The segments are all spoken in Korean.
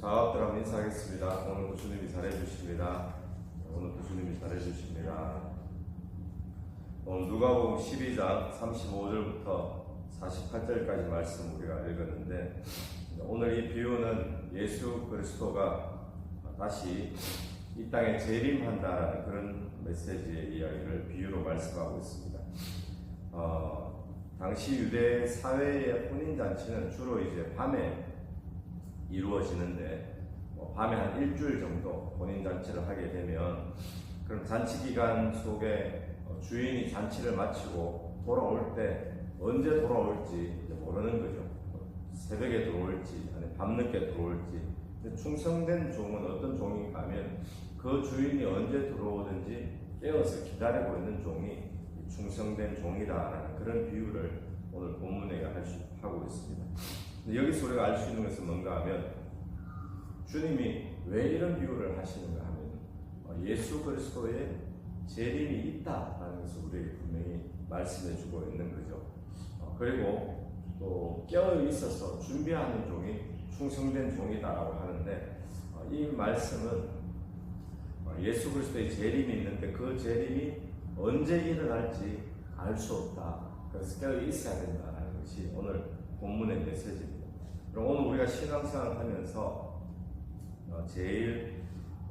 자업들 한번 인사하겠습니다. 오늘도 주님이 잘해주십니다. 오늘도 주님이 잘해주십니다. 오늘 누가복음 12장 35절부터 48절까지 말씀 우리가 읽었는데, 오늘 이 비유는 예수 그리스도가 다시 이 땅에 재림한다라는 그런 메시지의 이야기를 비유로 말씀하고 있습니다. 당시 유대 사회의 혼인잔치는 주로 이제 밤에 이루어지는데, 밤에 한 일주일 정도 혼인잔치를 하게 되면, 그럼 잔치 기간 속에 주인이 잔치를 마치고 돌아올 때 언제 돌아올지 모르는 거죠. 새벽에 들어올지 아니면 밤늦게 들어올지. 충성된 종은 어떤 종인가 하면 그 주인이 언제 들어오든지 깨어서 기다리고 있는 종이 충성된 종이다라는 그런 비유를 오늘 본문에 하고 있습니다. 여기서 우리가 알 수 있는 것은 뭔가 하면, 주님이 왜 이런 비유를 하시는가 하면 예수 그리스도의 재림이 있다라는 것을 우리에게 분명히 말씀해 주고 있는 거죠. 그리고 또 깨어 있어서 준비하는 종이 충성된 종이다라고 하는데, 이 말씀은 예수 그리스도의 재림이 있는데 그 재림이 언제 일어날지 알 수 없다. 그래서 깨어 있어야 된다는 것이 오늘 본문의 메시지입니다. 그럼 오늘 우리가 신앙생활을 하면서 제일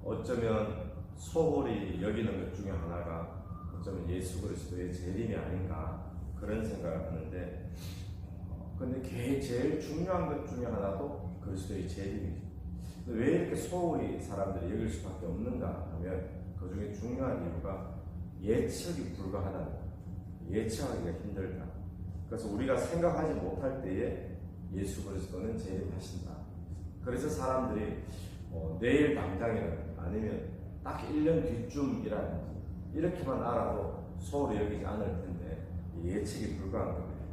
어쩌면 소홀히 여기는 것 중에 하나가 어쩌면 예수 그리스도의 재림이 아닌가 그런 생각을 하는데, 근데 제일 중요한 것 중에 하나도 그리스도의 재림이죠. 왜 이렇게 소홀히 사람들이 여길 수밖에 없는가 하면, 그 중에 중요한 이유가 예측이 불가하다는 거예요. 예측하기가 힘들다. 그래서 우리가 생각하지 못할 때에 예수 그리스도는 재림하신다. 그래서 사람들이 내일 당장이라든지 아니면 딱 1년 뒤쯤이라든지 이렇게만 알아도 소홀히 여기지 않을 텐데 예측이 불가한 겁니다.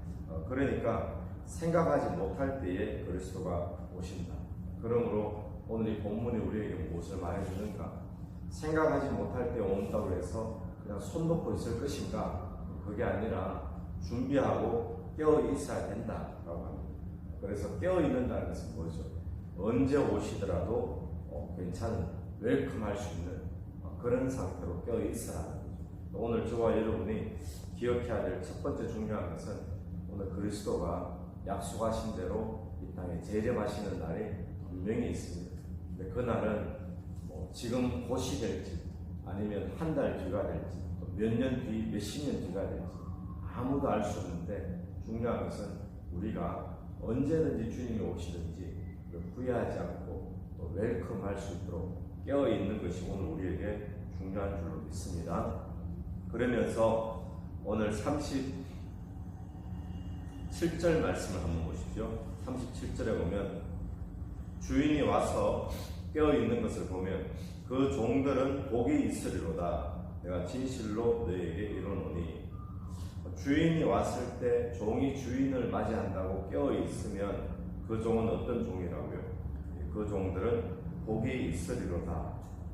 그러니까 생각하지 못할 때에 그리스도가 오신다. 그러므로 오늘 이 본문이 우리에게 무엇을 말해주는가? 생각하지 못할 때 온다고 해서 그냥 손 놓고 있을 것인가? 그게 아니라 준비하고 깨어 있어야 된다라고 합니다. 그래서 깨어 있는다는 것은 뭐죠? 언제 오시더라도 괜찮은, 웰컴할 수 있는 그런 상태로 깨어 있어야 하는 거죠. 오늘 저와 여러분이 기억해야 될 첫 번째 중요한 것은, 오늘 그리스도가 약속하신 대로 이 땅에 재림하시는 날이 분명히 있습니다. 근데 그 날은 지금 곧이 될지 아니면 한 달 뒤가 될지 몇 년 뒤, 몇십 년 뒤가 될지 아무도 알 수 없는데, 중요한 것은 우리가 언제든지 주님이 오시든지 후회하지 않고 또 웰컴할 수 있도록 깨어 있는 것이 오늘 우리에게 중요한 줄로 믿습니다. 그러면서 오늘 37절 말씀을 한번 보십시오. 37절에 보면 주인이 와서 깨어 있는 것을 보면 그 종들은 복이 있으리로다. 내가 진실로 너에게 이르노니. 주인이 왔을 때 종이 주인을 맞이한다고 깨어 있으면 그 종은 어떤 종이라고요? 그 종들은 복이 있으리로다.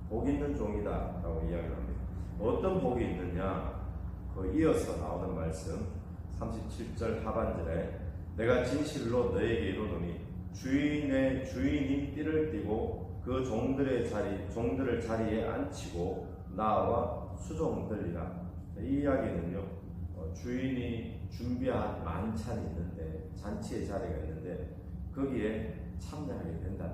복 있는 종이다 라고 이야기를 합니다. 어떤 복이 있느냐? 이어서 나오는 말씀 37절 하반절에 내가 진실로 너에게 이르노니 주인이 띠를 띠고 그 종들을 자리에 앉히고 나와 수종들이라. 이 이야기는요, 주인이 준비한 만찬이 있는데, 잔치의 자리가 있는데 거기에 참여하게 된다.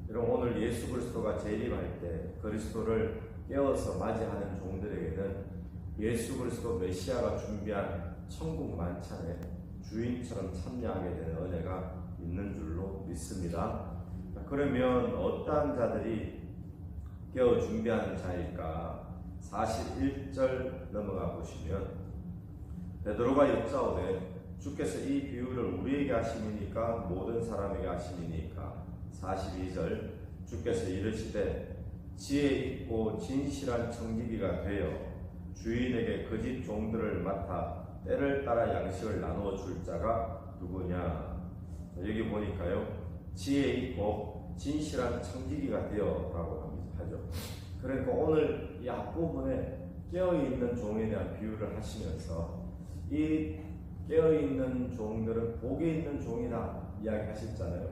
여러분, 오늘 예수 그리스도가 재림할 때 그리스도를 깨어서 맞이하는 종들에게는 예수 그리스도 메시아가 준비한 천국 만찬에 주인처럼 참여하게 되는 은혜가 있는 줄로 믿습니다. 그러면 어떠한 자들이 깨어 준비하는 자일까? 41절 넘어가 보시면 베드로가 여짜오되 주께서 이 비유를 우리에게 하심이니까 모든 사람에게 하심이니까. 42절 주께서 이르시되 지혜 있고 진실한 청지기가 되어 주인에게 그 집 종들을 맡아 때를 따라 양식을 나누어 줄 자가 누구냐. 여기 보니까요, 지혜 있고 진실한 청지기가 되어 라고 하죠. 그러니까 오늘 이 앞부분에 깨어있는 종에 대한 비유를 하시면서 이 깨어있는 종들은 복이 있는 종이다 이야기하셨잖아요.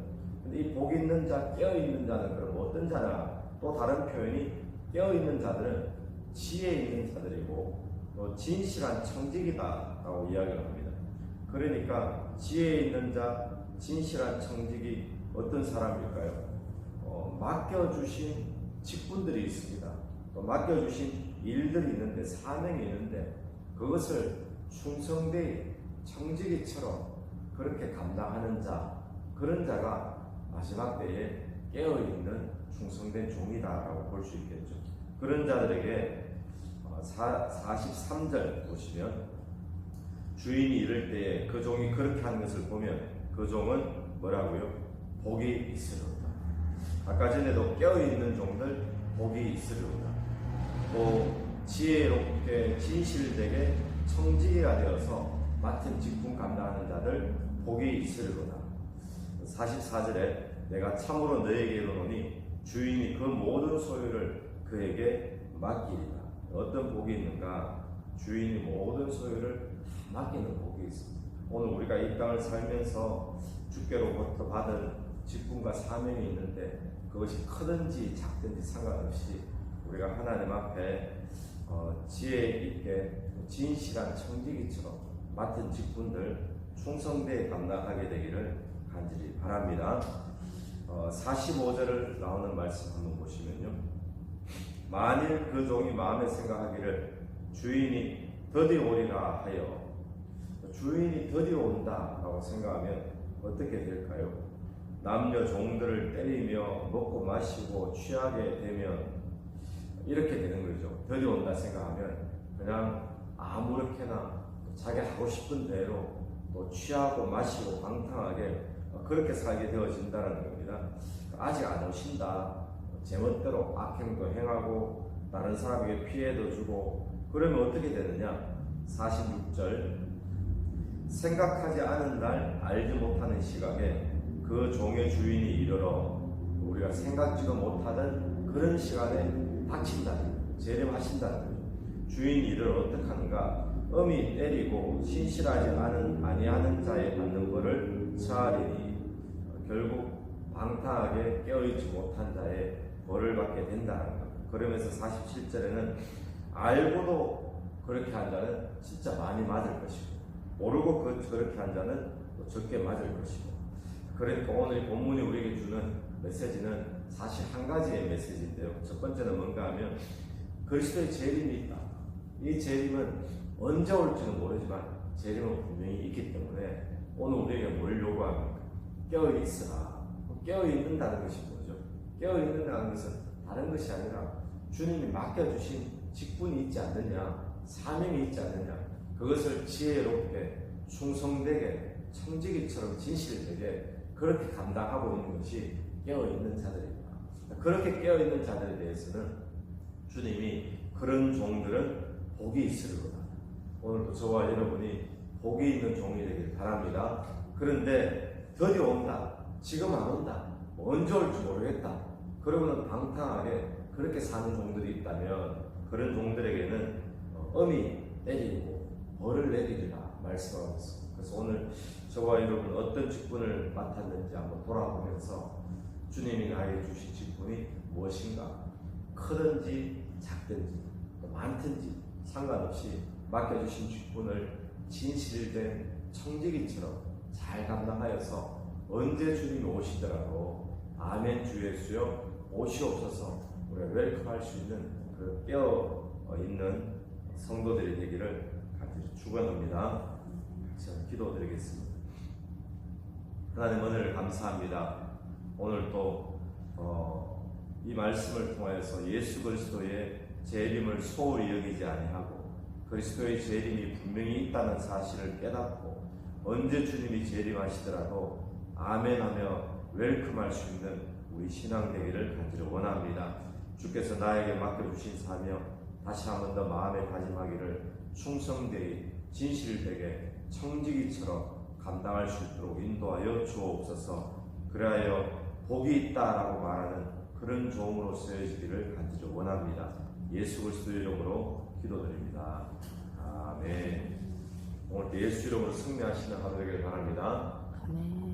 근데 이 복 있는 자, 깨어 있는 자는 그럼 어떤 자냐? 또 다른 표현이 깨어 있는 자들은 지혜 있는 자들이고 또 진실한 청직이다라고 이야기를 합니다. 그러니까 지혜 있는 자, 진실한 청직이 어떤 사람일까요? 맡겨주신 직분들이 있습니다. 또 맡겨주신 일들이 있는데, 사명이 있는데 그것을 충성되이 청지기처럼 그렇게 감당하는 자, 그런 자가 마지막 때에 깨어있는 충성된 종이다라고 볼 수 있겠죠. 그런 자들에게 43절 보시면, 주인이 이럴 때에 그 종이 그렇게 하는 것을 보면 그 종은 뭐라고요? 복이 있으리로다. 아까 전에도 깨어있는 종들 복이 있으리로다. 또 지혜롭게 진실되게 청지기가 되어서 맡은 직분 감당하는 자들 복이 있으리로다. 44절에 내가 참으로 너에게 이르노니 주인이 그 모든 소유를 그에게 맡기리라. 어떤 복이 있는가? 주인이 모든 소유를 맡기는 복이 있습니다. 오늘 우리가 이 땅을 살면서 주께로부터 받은 직분과 사명이 있는데 그것이 크든지 작든지 상관없이 우리가 하나님 앞에 지혜 있게 진실한 청지기처럼 맡은 직분들 충성되게 감당하게 되기를 간절히 바랍니다. 45절을 나오는 말씀 한번 보시면요, 만일 그 종이 마음에 생각하기를 주인이 더디 오리라 하여, 주인이 더디 온다라고 생각하면 어떻게 될까요? 남녀 종들을 때리며 먹고 마시고 취하게 되면 이렇게 되는 거죠. 더디 온다 생각하면 그냥 아무렇게나 자기 하고 싶은 대로 또 취하고 마시고 방탕하게 그렇게 살게 되어진다는 겁니다. 아직 안 오신다, 제멋대로 악행도 행하고 다른 사람에게 피해도 주고 그러면 어떻게 되느냐? 46절, 생각하지 않은 날 알지 못하는 시각에 그 종의 주인이 이르러, 우리가 생각지도 못하던 그런 시간에 닥친다, 재림하신다는 거죠. 주인이 이르러 어떻게 하는가? 엄히 때리고 신실하지 아니하는 자의 받는 벌을 처하리니, 결국 방탕하게 깨어있지 못한 자의 벌을 받게 된다는 것. 그러면서 47절에는 알고도 그렇게 한 자는 진짜 많이 맞을 것이고, 모르고 그렇게 한 자는 또 적게 맞을 것이고. 그러니까 오늘 본문이 우리에게 주는 메시지는 사실 한 가지의 메시지인데요. 첫 번째는 뭔가 하면 그리스도의 재림이 있다. 이 재림은 언제 올지는 모르지만 재림은 분명히 있기 때문에 오늘 우리에게 뭘 요구합니까? 깨어있으라. 깨어있는다는 것이 뭐죠? 깨어있는다는 것은 다른 것이 아니라 주님이 맡겨주신 직분이 있지 않느냐, 사명이 있지 않느냐, 그것을 지혜롭게 충성되게 청지기처럼 진실되게 그렇게 감당하고 있는 것이 깨어있는 자들입니다. 그렇게 깨어있는 자들에 대해서는 주님이 그런 종들은 복이 있으리로다. 오늘도 저와 여러분이 복이 있는 종이 되길 바랍니다. 그런데 더디 온다, 지금 안 온다, 언제 올지 모르겠다, 그러고는 방탕하게 그렇게 사는 종들이 있다면 그런 종들에게는 엄히 때리고 벌을 내리리라 말씀하고 있습니다. 그래서 오늘 저와 여러분 어떤 직분을 맡았는지 한번 돌아보면서 주님이 나에게 주신 직분이 무엇인가, 크든지 작든지 많든지 상관없이 맡겨주신 직분을 진실된 청지기처럼 잘 감당하여서 언제 주님이 오시더라도 아멘 주 예수여 오시옵소서 우리가 웰컴할 수 있는 그 깨어 있는 성도들이 되기를 간절히 축원합니다. 제가 기도드리겠습니다. 하나님 은혜를 감사합니다. 오늘 또 이 말씀을 통하여서 예수 그리스도의 재림을 소홀히 여기지 아니하고 그리스도의 재림이 분명히 있다는 사실을 깨닫고 언제 주님이 재림하시더라도 아멘하며 웰컴할 수 있는 우리 신앙 되기를 간절히 원합니다. 주께서 나에게 맡겨주신 사명 다시 한 번 더 마음에 다짐하기를 충성되이 진실되게 청지기처럼 감당할 수 있도록 인도하여 주옵소서. 그리하여 복이 있다라고 말하는 그런 종으로 쓰여지기를 간절히 원합니다. 예수 그리스도 이름으로 기도드립니다. 아멘. 오늘 예수 이름으로 승리하시는 하루 되기를 바랍니다. 아멘.